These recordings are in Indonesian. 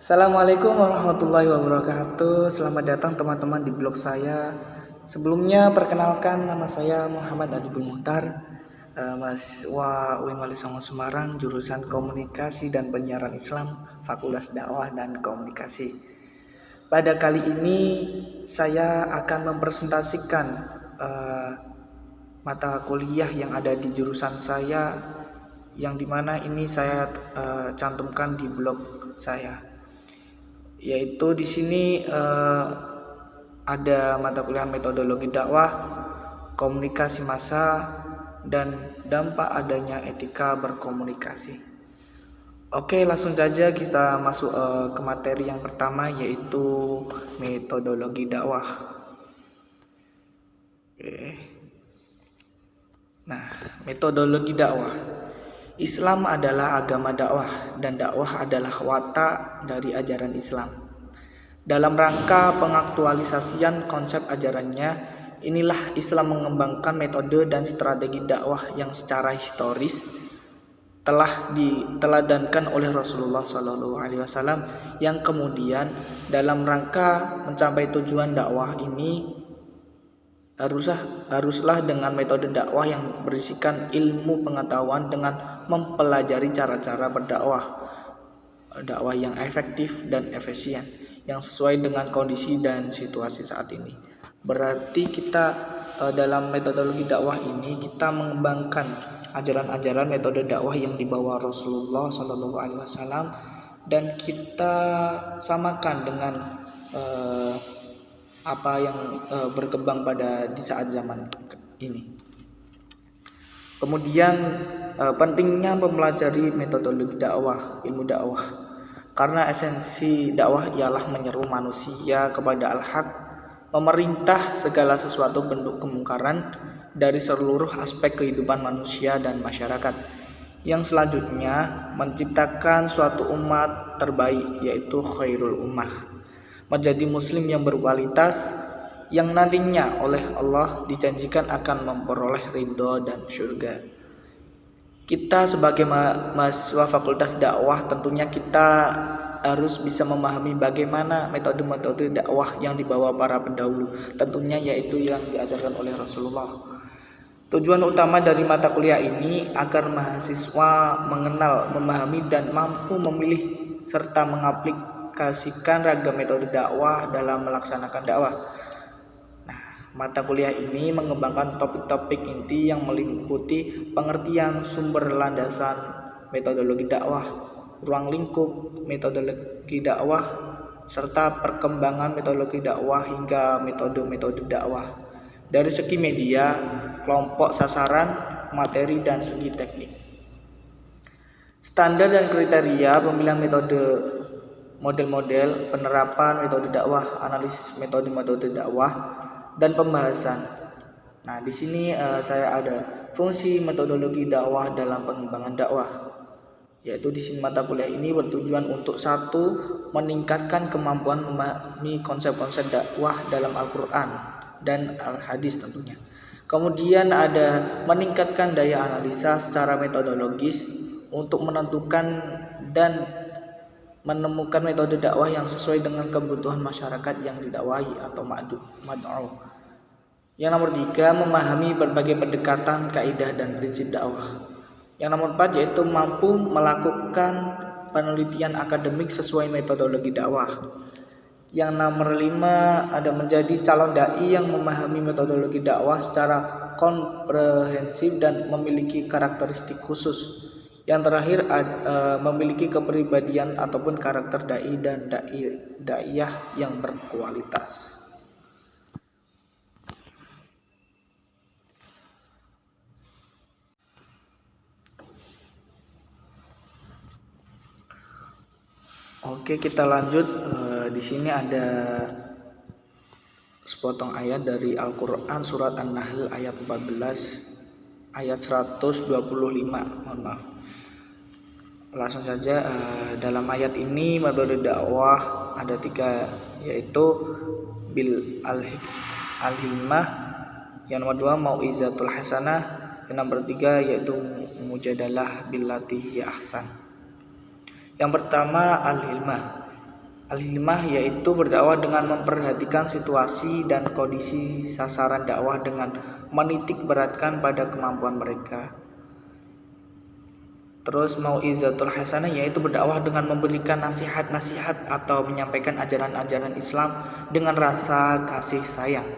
Assalamualaikum warahmatullahi wabarakatuh. Selamat datang teman-teman di blog saya. Sebelumnya perkenalkan, nama saya Muhammad Adibul Muhtar, mahasiswa UIN Wali Songo Semarang, jurusan Komunikasi dan Penyiaran Islam, Fakultas Dakwah dan Komunikasi. Pada kali ini saya akan mempresentasikan mata kuliah yang ada di jurusan saya, yang dimana ini saya cantumkan di blog saya. Yaitu di sini ada mata kuliah metodologi dakwah, komunikasi massa, dan dampak adanya etika berkomunikasi. Oke, langsung saja kita masuk ke materi yang pertama, yaitu metodologi dakwah. Oke. Nah, metodologi dakwah. Islam adalah agama dakwah, dan dakwah adalah watak dari ajaran Islam. Dalam rangka pengaktualisasian konsep ajarannya, inilah Islam mengembangkan metode dan strategi dakwah yang secara historis telah diteladankan oleh Rasulullah SAW, yang kemudian dalam rangka mencapai tujuan dakwah ini haruslah dengan metode dakwah yang berisikan ilmu pengetahuan dengan mempelajari cara-cara berdakwah, dakwah yang efektif dan efisien, yang sesuai dengan kondisi dan situasi saat ini. Berarti kita dalam metodologi dakwah ini kita mengembangkan ajaran-ajaran metode dakwah yang dibawa Rasulullah SAW, dan kita samakan dengan apa yang berkembang di saat zaman ini. Kemudian pentingnya mempelajari metodologi dakwah, ilmu dakwah, karena esensi dakwah ialah menyeru manusia kepada al-haq, memerintah segala sesuatu bentuk kemungkaran dari seluruh aspek kehidupan manusia dan masyarakat, yang selanjutnya menciptakan suatu umat terbaik, yaitu khairul ummah, menjadi muslim yang berkualitas, yang nantinya oleh Allah dijanjikan akan memperoleh ridho dan surga. Kita sebagai mahasiswa Fakultas Dakwah tentunya kita harus bisa memahami bagaimana metode-metode dakwah yang dibawa para pendahulu, tentunya yaitu yang diajarkan oleh Rasulullah. Tujuan utama dari mata kuliah ini agar mahasiswa mengenal, memahami, dan mampu memilih serta mengaplikasikan ragam metode dakwah dalam melaksanakan dakwah. Nah, mata kuliah ini mengembangkan topik-topik inti yang meliputi pengertian sumber landasan metodologi dakwah, ruang lingkup metodologi dakwah, serta perkembangan metodologi dakwah hingga metode-metode dakwah dari segi media, kelompok sasaran, materi, dan segi teknik. Standar dan kriteria pemilihan metode, model-model penerapan metode dakwah, analisis metode-metode dakwah, dan pembahasan. Nah, di sini saya ada fungsi metodologi dakwah dalam pengembangan dakwah, yaitu di sini mata kuliah ini bertujuan untuk satu, meningkatkan kemampuan memahami konsep-konsep dakwah dalam Al-Quran dan Al-Hadis tentunya. Kemudian ada meningkatkan daya analisa secara metodologis untuk menentukan dan menemukan metode dakwah yang sesuai dengan kebutuhan masyarakat yang didakwahi atau mad'u. Yang nomor 3, memahami berbagai pendekatan, kaidah, dan prinsip dakwah. Yang nomor 4 yaitu mampu melakukan penelitian akademik sesuai metodologi dakwah. Yang nomor 5 ada menjadi calon dai yang memahami metodologi dakwah secara komprehensif dan memiliki karakteristik khusus. Yang terakhir memiliki kepribadian ataupun karakter dai dan daiyah yang berkualitas. Oke, kita lanjut. Di sini ada sepotong ayat dari Al-Quran surat An-Nahl ayat 14 ayat 125. Mohon maaf. Langsung saja, dalam ayat ini metode dakwah ada 3, yaitu bil al-hikmah, yang nomor 2 mau'izatul hasanah, yang nomor 3 yaitu mujadalah billati hiya ahsan. Yang pertama al-ilmah, Al-hikmah yaitu berdakwah dengan memperhatikan situasi dan kondisi sasaran dakwah dengan menitik beratkan pada kemampuan mereka. Terus mau'izatul hasanah yaitu berdakwah dengan memberikan nasihat-nasihat atau menyampaikan ajaran-ajaran Islam dengan rasa kasih sayang.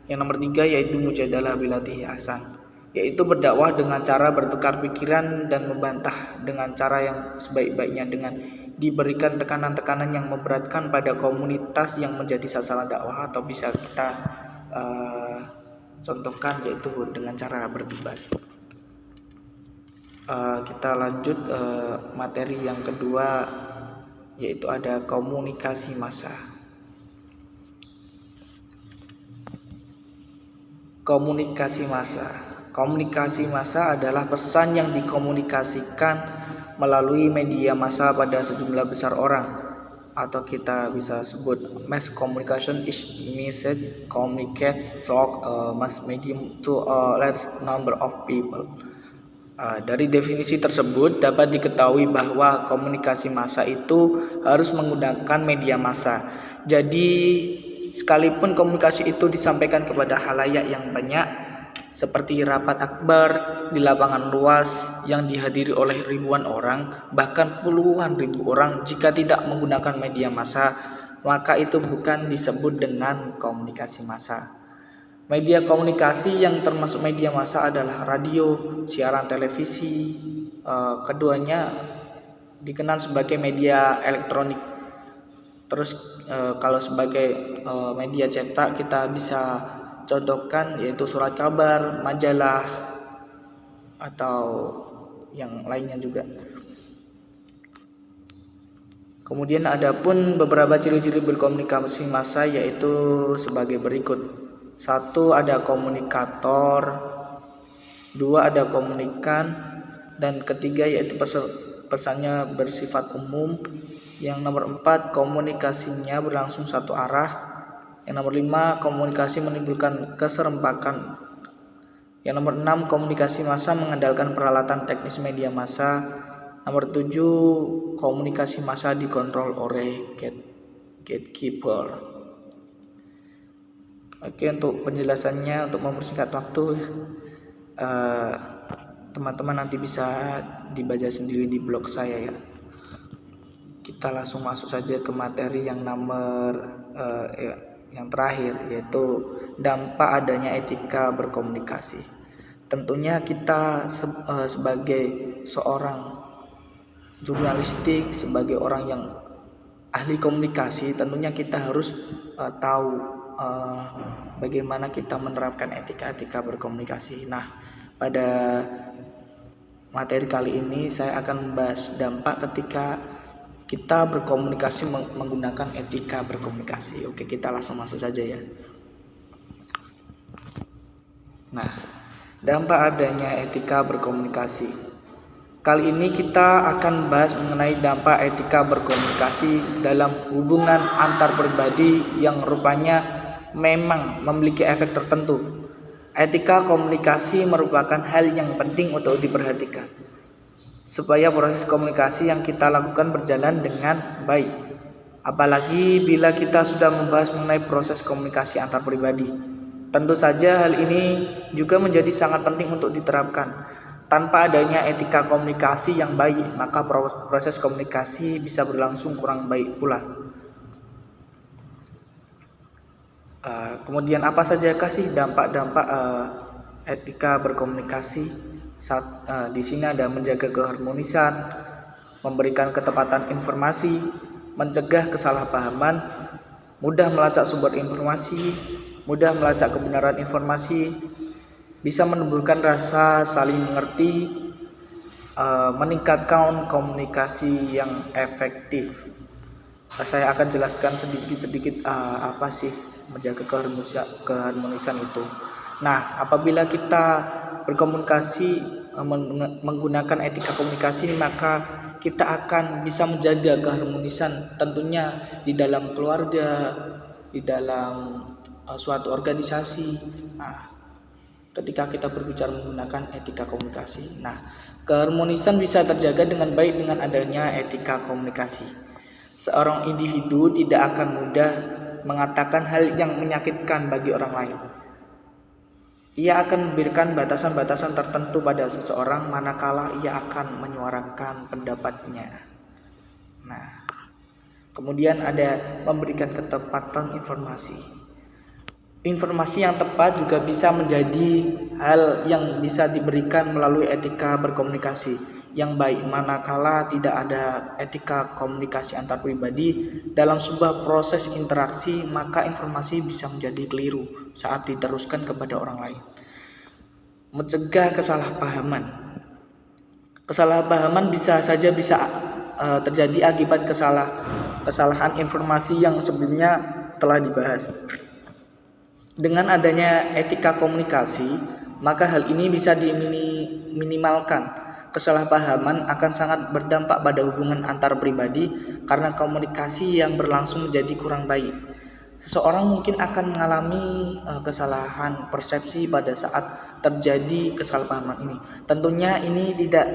Yang nomor 3 yaitu mujadalah bilatihi ahsan, yaitu berdakwah dengan cara bertukar pikiran dan membantah dengan cara yang sebaik-baiknya dengan diberikan tekanan-tekanan yang memberatkan pada komunitas yang menjadi sasaran dakwah, atau bisa kita contohkan yaitu dengan cara berdebat. Kita lanjut materi yang kedua, yaitu ada komunikasi massa. Komunikasi massa adalah pesan yang dikomunikasikan melalui media massa pada sejumlah besar orang, atau kita bisa sebut mass communication is message communicates through mass medium to a large number of people. Dari definisi tersebut dapat diketahui bahwa komunikasi massa itu harus menggunakan media massa. Jadi sekalipun komunikasi itu disampaikan kepada khalayak yang banyak, seperti rapat akbar di lapangan luas yang dihadiri oleh ribuan orang, bahkan puluhan ribu orang, jika tidak menggunakan media massa, maka itu bukan disebut dengan komunikasi massa. Media komunikasi yang termasuk media massa adalah radio, siaran televisi. Keduanya dikenal sebagai media elektronik. Terus kalau sebagai media cetak kita bisa contohkan yaitu surat kabar, majalah, atau yang lainnya juga. Kemudian ada pun beberapa ciri-ciri berkomunikasi massa yaitu sebagai berikut. 1. Ada komunikator, 2. ada komunikan, dan ketiga yaitu pesannya bersifat umum. Yang nomor 4, komunikasinya berlangsung satu arah. Yang nomor 5, komunikasi menimbulkan keserempakan. Yang nomor 6, komunikasi massa mengandalkan peralatan teknis media massa. Nomor 7, komunikasi massa dikontrol oleh gatekeeper. Oke, untuk penjelasannya, untuk mempersingkat waktu, teman-teman nanti bisa dibaca sendiri di blog saya ya. Kita langsung masuk saja ke materi yang nomor yang terakhir, yaitu dampak adanya etika berkomunikasi. Tentunya kita sebagai seorang jurnalistik, sebagai orang yang ahli komunikasi, tentunya kita harus tahu bagaimana kita menerapkan etika berkomunikasi. Nah, pada materi kali ini saya akan membahas dampak ketika kita berkomunikasi menggunakan etika berkomunikasi. Oke, kita langsung masuk saja ya. Nah, dampak adanya etika berkomunikasi. Kali ini kita akan bahas mengenai dampak etika berkomunikasi dalam hubungan antar pribadi yang rupanya memang memiliki efek tertentu. Etika komunikasi merupakan hal yang penting untuk diperhatikan supaya proses komunikasi yang kita lakukan berjalan dengan baik. Apalagi bila kita sudah membahas mengenai proses komunikasi antar pribadi. Tentu saja hal ini juga menjadi sangat penting untuk diterapkan. Tanpa adanya etika komunikasi yang baik, maka proses komunikasi bisa berlangsung kurang baik pula. Kemudian apa sajakah sih dampak-dampak etika berkomunikasi? Di sini ada menjaga keharmonisan, memberikan ketepatan informasi, mencegah kesalahpahaman, mudah melacak sumber informasi, mudah melacak kebenaran informasi, bisa menumbuhkan rasa saling mengerti, meningkatkan komunikasi yang efektif. Saya akan jelaskan sedikit-sedikit apa sih menjaga keharmonisan itu. Nah, apabila kita berkomunikasi menggunakan etika komunikasi, maka kita akan bisa menjaga keharmonisan tentunya di dalam keluarga, di dalam suatu organisasi. Nah, ketika kita berbicara menggunakan etika komunikasi, nah, keharmonisan bisa terjaga dengan baik dengan adanya etika komunikasi. Seorang individu tidak akan mudah mengatakan hal yang menyakitkan bagi orang lain. Ia akan memberikan batasan-batasan tertentu pada seseorang manakala ia akan menyuarakan pendapatnya. Nah, kemudian ada memberikan ketepatan informasi. Informasi yang tepat juga bisa menjadi hal yang bisa diberikan melalui etika berkomunikasi yang baik. Manakala tidak ada etika komunikasi antar pribadi dalam sebuah proses interaksi, maka informasi bisa menjadi keliru saat diteruskan kepada orang lain. Mencegah kesalahpahaman. Kesalahpahaman bisa terjadi akibat kesalahan informasi yang sebelumnya telah dibahas. Dengan adanya etika komunikasi, maka hal ini bisa diminimalkan. Kesalahpahaman akan sangat berdampak pada hubungan antar pribadi karena komunikasi yang berlangsung menjadi kurang baik. Seseorang mungkin akan mengalami kesalahan persepsi pada saat terjadi kesalahpahaman ini. Tentunya ini tidak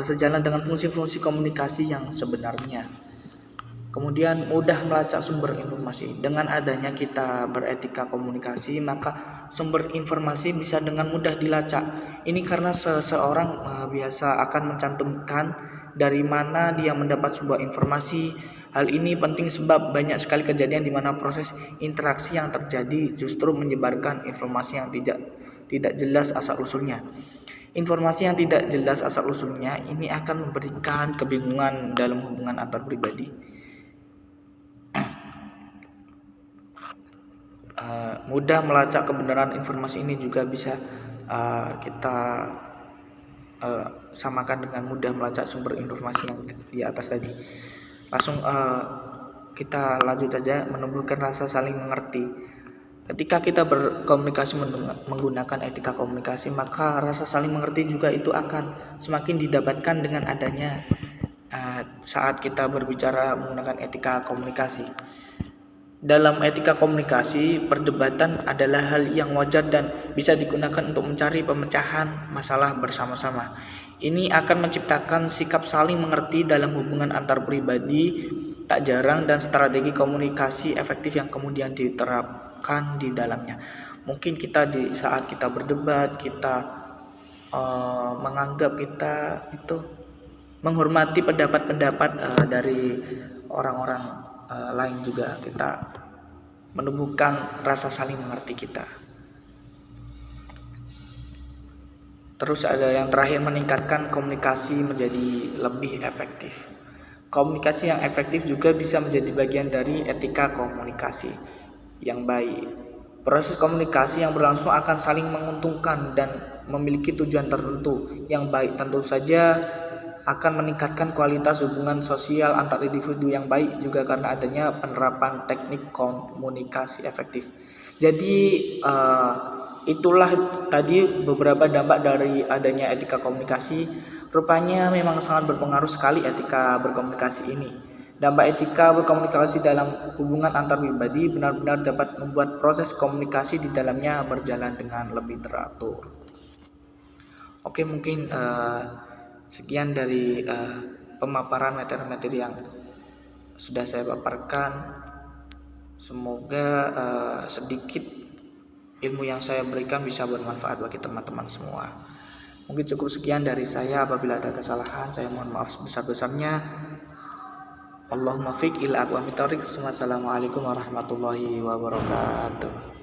sejalan dengan fungsi-fungsi komunikasi yang sebenarnya. Kemudian mudah melacak sumber informasi. Dengan adanya kita beretika komunikasi, maka sumber informasi bisa dengan mudah dilacak. Ini karena seseorang biasa akan mencantumkan dari mana dia mendapat sebuah informasi. Hal ini penting sebab banyak sekali kejadian di mana proses interaksi yang terjadi justru menyebarkan informasi yang tidak jelas asal-usulnya. Informasi yang tidak jelas asal-usulnya ini akan memberikan kebingungan dalam hubungan antar pribadi. Mudah melacak kebenaran informasi ini juga bisa kita samakan dengan mudah melacak sumber informasi yang di atas tadi. Langsung kita lanjut aja, menumbuhkan rasa saling mengerti. Ketika kita berkomunikasi menggunakan etika komunikasi, maka rasa saling mengerti juga itu akan semakin didapatkan dengan adanya saat kita berbicara menggunakan etika komunikasi. Dalam etika komunikasi, perdebatan adalah hal yang wajar dan bisa digunakan untuk mencari pemecahan masalah bersama-sama. Ini akan menciptakan sikap saling mengerti dalam hubungan antar pribadi. Tak jarang dan strategi komunikasi efektif yang kemudian diterapkan di dalamnya. Mungkin kita di saat kita berdebat, kita menganggap kita itu menghormati pendapat-pendapat dari orang-orang lain, juga kita menumbuhkan rasa saling mengerti kita. Terus ada yang terakhir, meningkatkan komunikasi menjadi lebih efektif. Komunikasi yang efektif juga bisa menjadi bagian dari etika komunikasi yang baik. Proses komunikasi yang berlangsung akan saling menguntungkan dan memiliki tujuan tertentu yang baik. Tentu saja akan meningkatkan kualitas hubungan sosial antar individu yang baik juga karena adanya penerapan teknik komunikasi efektif. Jadi itulah tadi beberapa dampak dari adanya etika komunikasi. Rupanya memang sangat berpengaruh sekali etika berkomunikasi ini. Dampak etika berkomunikasi dalam hubungan antar pribadi benar-benar dapat membuat proses komunikasi di dalamnya berjalan dengan lebih teratur. Oke, mungkin sekian dari pemaparan materi-materi yang sudah saya paparkan. Semoga sedikit ilmu yang saya berikan bisa bermanfaat bagi teman-teman semua. Mungkin cukup sekian dari saya. Apabila ada kesalahan, saya mohon maaf sebesar-besarnya. Allahumma fiq ila aqwamit thoriq. Wassalamualaikum warahmatullahi wabarakatuh.